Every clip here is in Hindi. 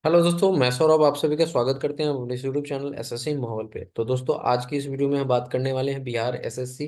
हेलो दोस्तों, मैं सौरभ आप सभी का स्वागत करते हैं अपने यूट्यूब चैनल एसएससी माहौल पे। तो दोस्तों, आज की इस वीडियो में हम बात करने वाले हैं बिहार एसएससी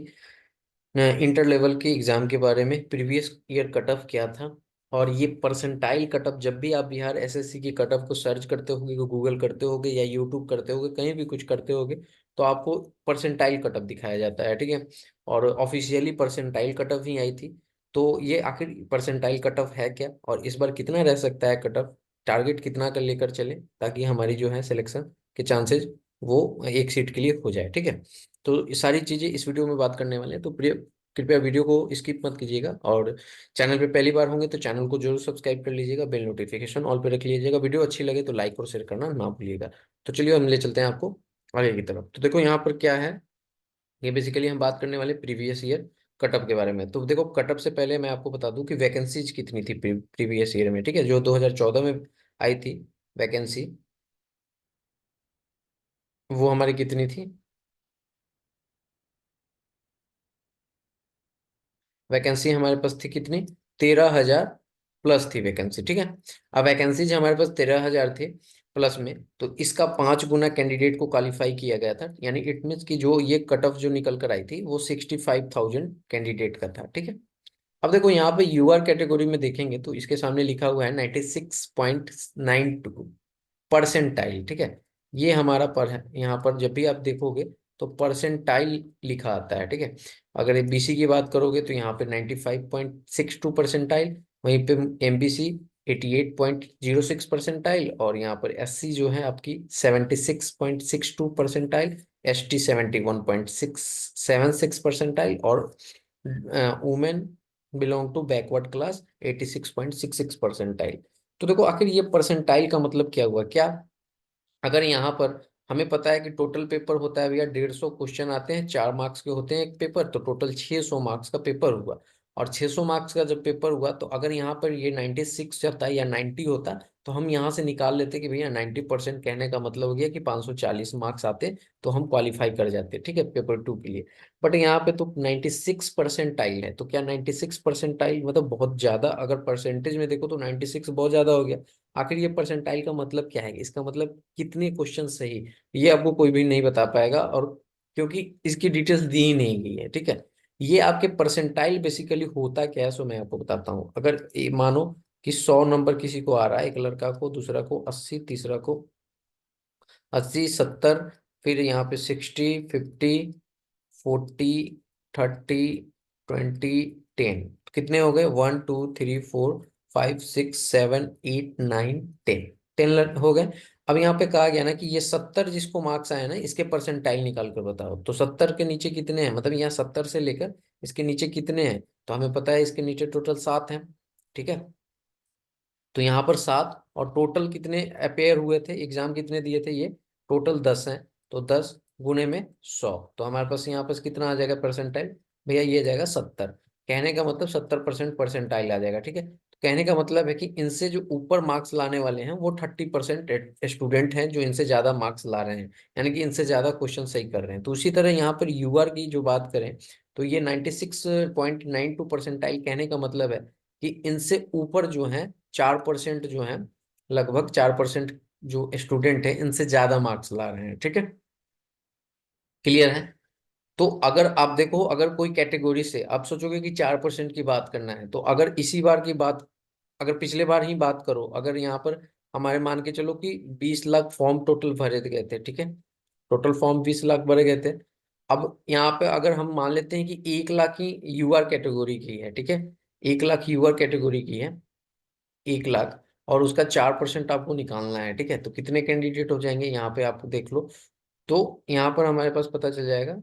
इंटर लेवल के एग्जाम के बारे में। प्रीवियस ईयर कट ऑफ क्या था और ये परसेंटाइल कट ऑफ, जब भी आप बिहार एसएससी की कट ऑफ को सर्च करते होगे, गूगल करते होगे या यूट्यूब करते होगे, कहीं भी कुछ करते होगे, तो आपको परसेंटाइल कट ऑफ दिखाया जाता है। ठीक है। और ऑफिशियली परसेंटाइल कट ऑफ ही आई थी। तो ये आखिर परसेंटाइल कट ऑफ है क्या और इस बार कितना रह सकता है कट ऑफ, टारगेट कितना कर लेकर चले ताकि हमारी जो है सिलेक्शन के चांसेस वो एक सीट के लिए हो जाए। ठीक है। तो ये सारी चीजें इस वीडियो में बात करने वाले हैं, तो प्रिय कृपया वीडियो को स्किप मत कीजिएगा। और चैनल पे पहली बार होंगे तो चैनल को जरूर सब्सक्राइब कर लीजिएगा, बेल नोटिफिकेशन ऑल पे रख लीजिएगा। वीडियो अच्छी लगे तो लाइक और शेयर करना ना भूलिएगा। तो चलिए हम ले चलते हैं आपको आगे की तरफ। तो देखो यहाँ पर क्या है, ये बेसिकली हम बात करने वाले प्रीवियस ईयर कटअप के बारे में। तो देखो, कटअप से पहले मैं आपको बता दूं कि वैकेंसीज कितनी थी प्रीवियस ईयर में। ठीक है, जो 2014 में आई थी वैकेंसी, वो हमारी कितनी थी? वैकेंसी हमारे पास थी कितनी? 13,000 प्लस थी वैकेंसी। ठीक है। अब वैकेंसीज हमारे पास 13,000 थे प्लस में, तो इसका 5 गुना कैंडिडेट को क्वालिफाई किया गया था। यानी इट मीन्स कि जो ये कट ऑफ जो निकल कर आई थी वो 65,000 कैंडिडेट का था। ठीक है। अब देखो यहाँ पे यूआर कैटेगरी में देखेंगे तो इसके सामने लिखा हुआ है 96.92 परसेंटाइल। ठीक है। ये हमारा पर है, यहाँ पर जब भी आप देखोगे तो परसेंटाइल लिखा आता है। ठीक है। अगर एबीसी की बात करोगे तो यहाँ पे 95.62 परसेंटाइल, वहीं पे एमबीसी 88.06 परसेंटाइल, और यहाँ पर एससी जो है आपकी 76.62 परसेंटाइल, एसटी 71.676 परसेंटाइल, और women belong to backward class 86.66 percentile. तो देखो, आखिर ये परसेंटाइल का मतलब क्या हुआ? क्या अगर यहाँ पर हमें पता है कि टोटल पेपर होता है भैया 150 क्वेश्चन आते हैं, 4 मार्क्स के होते हैं एक पेपर, तो टोटल 600 मार्क्स का पेपर हुआ। और 600 मार्क्स का जब पेपर हुआ तो अगर यहाँ पर ये 96 होता या 90 होता, तो हम यहाँ से निकाल लेते कि भैया 90% कहने का मतलब हो गया कि 540 मार्क्स आते, तो हम क्वालिफाई कर जाते। ठीक है, पेपर 2 के लिए। बट यहाँ पे तो 96 परसेंटाइल है, तो क्या 96 परसेंटाइल मतलब बहुत ज्यादा? अगर परसेंटेज में देखो तो 96 बहुत ज्यादा हो गया। आखिर ये परसेंटाइल का मतलब क्या है? इसका मतलब कितने क्वेश्चन सही, ये आपको कोई भी नहीं बता पाएगा, और क्योंकि इसकी डिटेल्स दी ही नहीं गई है। ठीक है। ये आपके परसेंटाइल बेसिकली होता क्या है, सो मैं आपको बताता हूँ। अगर मानो कि 100 नंबर किसी को आ रहा है, एक लड़का को, दूसरा को 80, तीसरा को 80, 70, फिर यहाँ पे 60, 50, 40, 30, 20, 10, कितने हो गए? 1, 2, 3, 4, 5, 6, 7, 8, 9, 10, 10 हो गए। अब यहाँ पे कहा गया ना कि ये 70 जिसको मार्क्स आए ना, इसके परसेंटाइल निकाल कर बताओ। तो 70 के नीचे कितने हैं, मतलब यहाँ 70 से लेकर इसके नीचे कितने हैं? तो हमें पता है इसके नीचे टोटल 7 हैं। ठीक है। तो यहाँ पर 7, और टोटल कितने अपेयर हुए थे, एग्जाम कितने दिए थे? ये टोटल 10 हैं। तो 10 गुने में 100, तो हमारे पास यहाँ पास कितना आ जाएगा परसेंटाइल? भैया ये जाएगा 70। कहने का मतलब 70% परसेंटाइल आ जाएगा। ठीक है। तो कहने का मतलब है कि इनसे जो ऊपर मार्क्स लाने वाले हैं वो 30% स्टूडेंट हैं जो इनसे ज्यादा मार्क्स ला रहे हैं, यानी कि इनसे ज्यादा क्वेश्चन सही कर रहे हैं। तो उसी तरह यहाँ पर यूआर की जो बात करें तो ये 96.92 परसेंटाइल कहने का मतलब है कि इनसे ऊपर जो है 4% जो है, लगभग 4% जो स्टूडेंट है इनसे ज्यादा मार्क्स ला रहे हैं। ठीक है। क्लियर है? तो अगर आप देखो, अगर कोई कैटेगरी से आप सोचोगे कि 4% की बात करना है, तो अगर इसी बार की बात, अगर पिछले बार ही बात करो, अगर यहाँ पर हमारे मान के चलो कि 20 लाख फॉर्म टोटल भरे गए थे। ठीक है। टोटल फॉर्म 20 लाख भरे गए थे। अब यहाँ पे अगर हम मान लेते हैं कि 1 लाख ही यूआर कैटेगरी की है। ठीक है। 1 लाख यूआर कैटेगरी की है, 1 लाख, और उसका 4% आपको निकालना है। ठीक है। तो कितने कैंडिडेट हो जाएंगे यहाँ पे आप देख लो। तो यहाँ पर हमारे पास पता चल जाएगा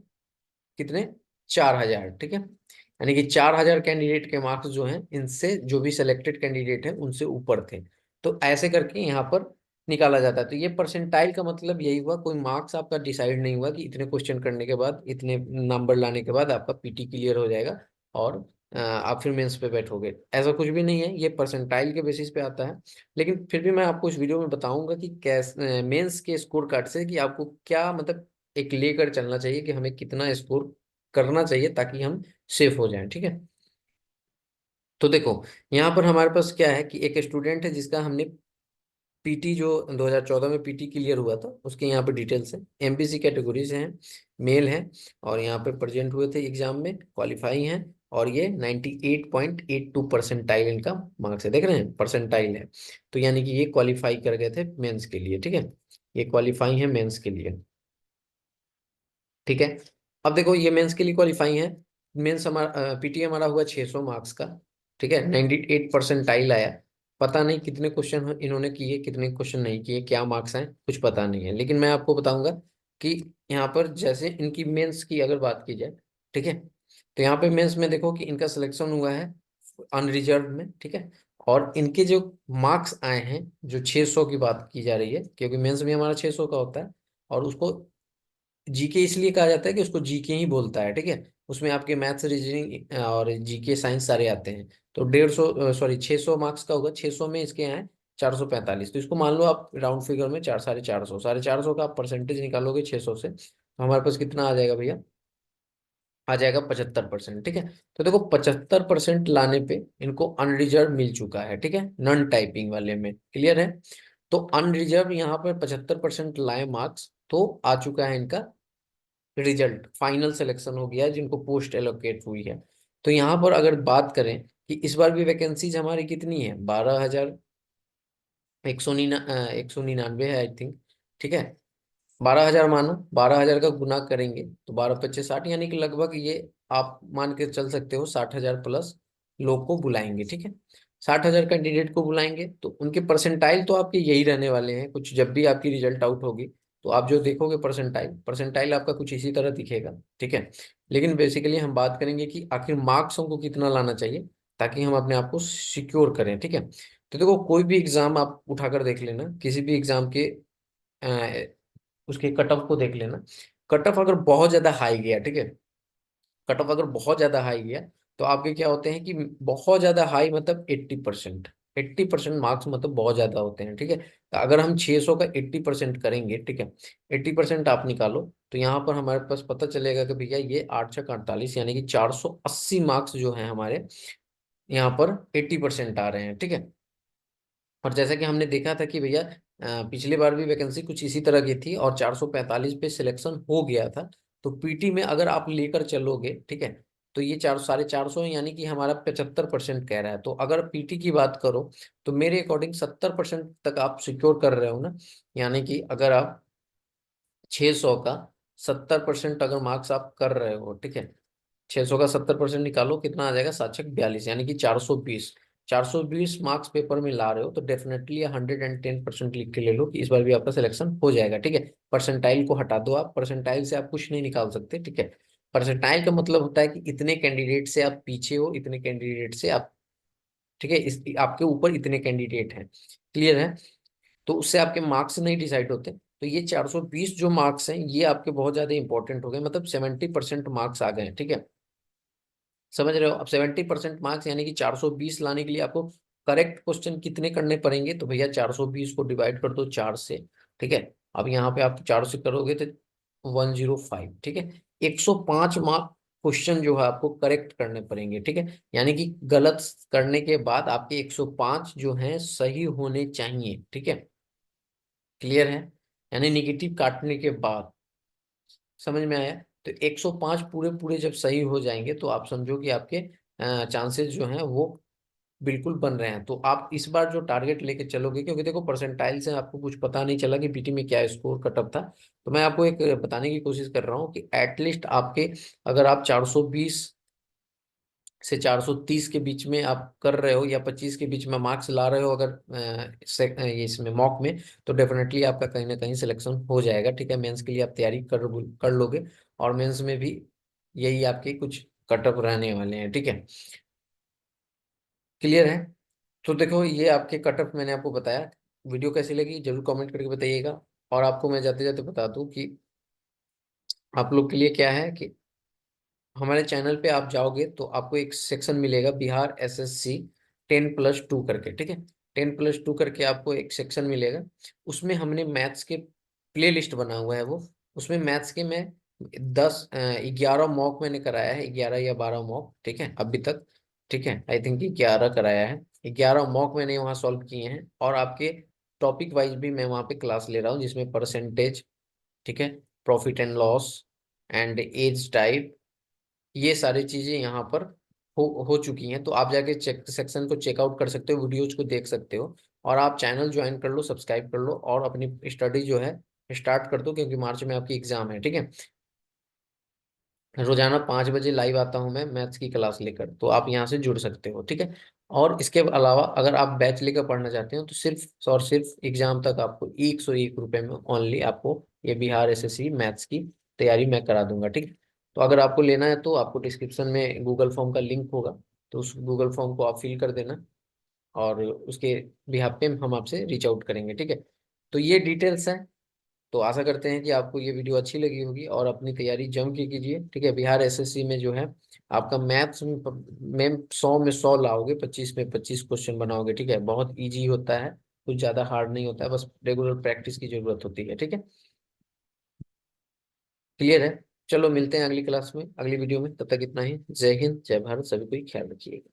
कितने, 4,000। ठीक है। यानी कि 4,000 कैंडिडेट के मार्क्स जो हैं इनसे, जो भी सिलेक्टेड कैंडिडेट हैं उनसे ऊपर थे। तो ऐसे करके यहाँ पर निकाला जाता है। तो ये परसेंटाइल का मतलब यही हुआ, कोई मार्क्स आपका डिसाइड नहीं हुआ कि इतने क्वेश्चन करने के बाद, इतने नंबर लाने के बाद आपका पीटी क्लियर हो जाएगा और आप फिर मेंस पे बैठोगे। ऐसा कुछ भी नहीं है, ये परसेंटाइल के बेसिस पे आता है। लेकिन फिर भी मैं आपको इस वीडियो में बताऊंगा कि कैसे मेंस के स्कोर कार्ड से कि आपको क्या मतलब एक लेकर चलना चाहिए कि हमें कितना स्कोर करना चाहिए ताकि हम सेफ हो जाएं। ठीक है। तो देखो, यहाँ पर हमारे पास क्या है कि एक स्टूडेंट है जिसका हमने पीटी जो 2014 में पीटी क्लियर हुआ था उसके यहाँ पे डिटेल्स है। एमबीसी कैटेगरी से हैं, मेल हैं, और यहाँ पे प्रेजेंट हुए थे एग्जाम में, क्वालिफाई हैं, और ये 98.82 परसेंटाइल इनका मार्क्स है। देख रहे हैं परसेंटाइल है, तो यानी कि ये क्वालिफाई कर गए थे मेंस के लिए। ठीक है, ये क्वालिफाई है मेंस के लिए। ठीक है, अब देखो ये मेंस के लिए क्वालिफाई है। मेंस हमारा पीटी हमारा हुआ 600 मार्क्स का। ठीक है, 98 परसेंटाइल आया। पता नहीं कितने क्वेश्चन इन्होंने किए, कितने क्वेश्चन नहीं किए, क्या मार्क्स आए कुछ पता नहीं है, लेकिन मैं आपको बताऊंगा कि यहाँ पर जैसे इनकी मेंस की अगर बात की जाए, ठीक है, तो यहाँ पे मेंस में देखो कि इनका सिलेक्शन हुआ है अनरिजर्व में। ठीक है, और इनके जो मार्क्स आए हैं, जो 600 की बात की जा रही है, क्योंकि मेंस में हमारा 600 का होता है, और उसको जीके इसलिए कहा जाता है कि उसको जीके ही बोलता है। ठीक है, उसमें आपके मैथ्स, रीजनिंग और जीके साइंस सारे आते हैं। तो 600 मार्क्स का होगा, 600 में इसके यहाँ 445, तो इसको मान लो आप राउंड फिगर में 450 का आप परसेंटेज निकालोगे 600 से, तो हमारे पास कितना आ जाएगा भैया, आ जाएगा 75%। ठीक है, तो देखो 75% लाने पे इनको अनरिजर्व मिल चुका है। ठीक है, नॉन टाइपिंग वाले में, क्लियर है। तो अनरिजर्व यहाँ पर 75% लाए मार्क्स, तो आ चुका है इनका रिजल्ट, फाइनल सिलेक्शन हो गया है, जिनको पोस्ट एलोकेट हुई है। तो यहाँ पर अगर बात करें कि इस बार भी वैकेंसीज हमारी कितनी है, 12,199 है आई थिंक। ठीक है, 12,000 मानो, 12,000 का गुना करेंगे तो 12×5 = 60, यानी कि लगभग ये आप मान के चल सकते हो 60,000 प्लस लोग को बुलाएंगे। ठीक है, 60,000 कैंडिडेट को बुलाएंगे, तो उनके परसेंटाइल तो आपके यही रहने वाले हैं कुछ। जब भी आपकी रिजल्ट आउट होगी तो आप जो देखोगे परसेंटाइल, परसेंटाइल आपका कुछ इसी तरह दिखेगा। ठीक है, लेकिन बेसिकली हम बात करेंगे कि आखिर मार्क्स हमको कितना लाना चाहिए ताकि हम अपने आप को सिक्योर करें। ठीक है, तो देखो कोई भी एग्जाम आप उठाकर देख लेना, किसी भी एग्जाम के उसके कट ऑफ को देख लेना। कट ऑफ अगर बहुत ज्यादा हाई गया, ठीक है, कट ऑफ अगर बहुत ज्यादा हाई गया, तो आपके क्या होते हैं कि बहुत ज्यादा हाई मतलब 80%, 80% मार्क्स मतलब बहुत ज्यादा होते हैं। ठीक है, तो अगर हम 600 का 80% करेंगे, ठीक है, 80% आप निकालो, तो यहाँ पर हमारे पास पता चलेगा कि भैया ये 8×6 = 48, यानी कि 480 मार्क्स जो है हमारे यहाँ पर 80% आ रहे हैं। ठीक है, और जैसा कि हमने देखा था कि भैया पिछले बार भी वैकेंसी कुछ इसी तरह की थी और 445 पे सिलेक्शन हो गया था। तो पीटी में अगर आप लेकर चलोगे, ठीक है, तो ये 450, यानी कि हमारा 75% कह रहा है। तो अगर पीटी की बात करो तो मेरे अकॉर्डिंग 70% तक आप सिक्योर कर रहे हो ना, यानी कि अगर आप 600 का 70% अगर मार्क्स आप कर रहे हो, ठीक है, 600 का 70% निकालो, कितना आ जाएगा, 7×6 = 42, यानी कि 420, 420 मार्क्स पेपर में ला रहे हो, तो डेफिनेटली 110% लिख के ले लो कि इस बार भी आपका सिलेक्शन हो जाएगा। ठीक है, परसेंटाइल को हटा दो, आप परसेंटाइल से आप कुछ नहीं निकाल सकते। ठीक है, परसेंटाइल का मतलब होता है कि इतने कैंडिडेट से आप पीछे हो, इतने कैंडिडेट से आप, ठीक है, इस आपके ऊपर इतने कैंडिडेट हैं, क्लियर है। तो उससे आपके मार्क्स नहीं डिसाइड होते। तो ये 420 जो मार्क्स हैं ये आपके बहुत ज्यादा इंपॉर्टेंट हो गए, मतलब 70% मार्क्स आ गए हैं। ठीक है, समझ रहे हो। अब 70% मार्क्स यानी कि 420 लाने के लिए आपको करेक्ट क्वेश्चन कितने करने पड़ेंगे, तो भैया 420 को डिवाइड कर दो 4 से। ठीक है, अब यहाँ पे आप 4 से करोगे तो 105। ठीक है, 105 मार्क क्वेश्चन जो है आपको करेक्ट करने पड़ेंगे। ठीक है, यानी कि गलत करने के बाद आपके 105 जो हैं सही होने चाहिए। ठीक है, क्लियर है, यानी निगेटिव काटने के बाद, समझ में आया। तो 105 पूरे पूरे जब सही हो जाएंगे तो आप समझो कि आपके चांसेस जो हैं वो बिल्कुल बन रहे हैं। तो आप इस बार जो टारगेट लेके चलोगे, क्योंकि देखो परसेंटाइल से आपको कुछ पता नहीं चला कि पीटी में क्या स्कोर कटअप था, तो मैं आपको एक बताने की कोशिश कर रहा हूँ कि एटलीस्ट आपके, अगर आप 420 से 430 के बीच में आप कर रहे हो या 25 के बीच में मार्क्स ला रहे हो अगर ये इसमें मॉक में, तो डेफिनेटली आपका कहीं ना कहीं सिलेक्शन हो जाएगा। ठीक है, मेंस के लिए आप तैयारी कर लोगे, और मेंस में भी यही आपके कुछ कटअप रहने वाले हैं। ठीक है, क्लियर है। तो देखो ये आपके कटअप मैंने आपको बताया। वीडियो कैसी लगी जरूर कमेंट करके बताइएगा। और आपको मैं जाते जाते बता दूं कि आप लोग के लिए क्या है कि हमारे चैनल पे आप जाओगे तो आपको एक सेक्शन मिलेगा बिहार एसएससी 10+2 करके। ठीक है, 10+2 करके आपको एक सेक्शन मिलेगा। उसमें हमने मैथ्स के प्ले लिस्ट बना हुआ है वो, उसमें मैथ्स के मैं 11 मॉक मैंने कराया है, 11 या 12 मॉक, ठीक है, अभी तक। ठीक है, आई थिंक 11 कराया है, 11 मॉक मैंने वहाँ सॉल्व किए हैं। और आपके टॉपिक वाइज भी मैं वहाँ पे क्लास ले रहा हूँ, जिसमें परसेंटेज, ठीक है, profit and loss and age type, ये सारी चीजें यहाँ पर हो चुकी हैं। तो आप जाके चेक सेक्शन को चेकआउट कर सकते हो, वीडियोज को देख सकते हो, और आप चैनल ज्वाइन कर लो, सब्सक्राइब कर लो, और अपनी स्टडी जो है स्टार्ट कर दो, क्योंकि मार्च में आपकी एग्जाम है, ठीक है। रोजाना 5 बजे लाइव आता हूँ मैं मैथ्स की क्लास लेकर, तो आप यहाँ से जुड़ सकते हो, ठीक है। और इसके अलावा अगर आप बैच लेकर पढ़ना चाहते हो, तो सिर्फ और सिर्फ एग्जाम तक आपको 101 रुपये में ओनली आपको ये बिहार एसएससी मैथ्स की तैयारी मैं करा दूंगा, ठीक है। तो अगर आपको लेना है तो आपको डिस्क्रिप्शन में गूगल फॉर्म का लिंक होगा, तो उस गूगल फॉर्म को आप फिल कर देना, और उसके बिहाफ पे हम आपसे रीच आउट करेंगे, ठीक है। तो ये डिटेल्स हैं। तो आशा करते हैं कि आपको ये वीडियो अच्छी लगी होगी, और अपनी तैयारी जम के कीजिए, ठीक है। बिहार एसएससी में जो है आपका मैथ्स में 100 में 100 लाओगे, 25 में 25 क्वेश्चन बनाओगे, ठीक है। बहुत इजी होता है, कुछ ज्यादा हार्ड नहीं होता है, बस रेगुलर प्रैक्टिस की जरूरत होती है, ठीक है। क्लियर है? चलो मिलते हैं अगली क्लास में, अगली वीडियो में, तब तक इतना ही। जय हिंद, जय भारत, सभी कोई ख्याल रखिएगा।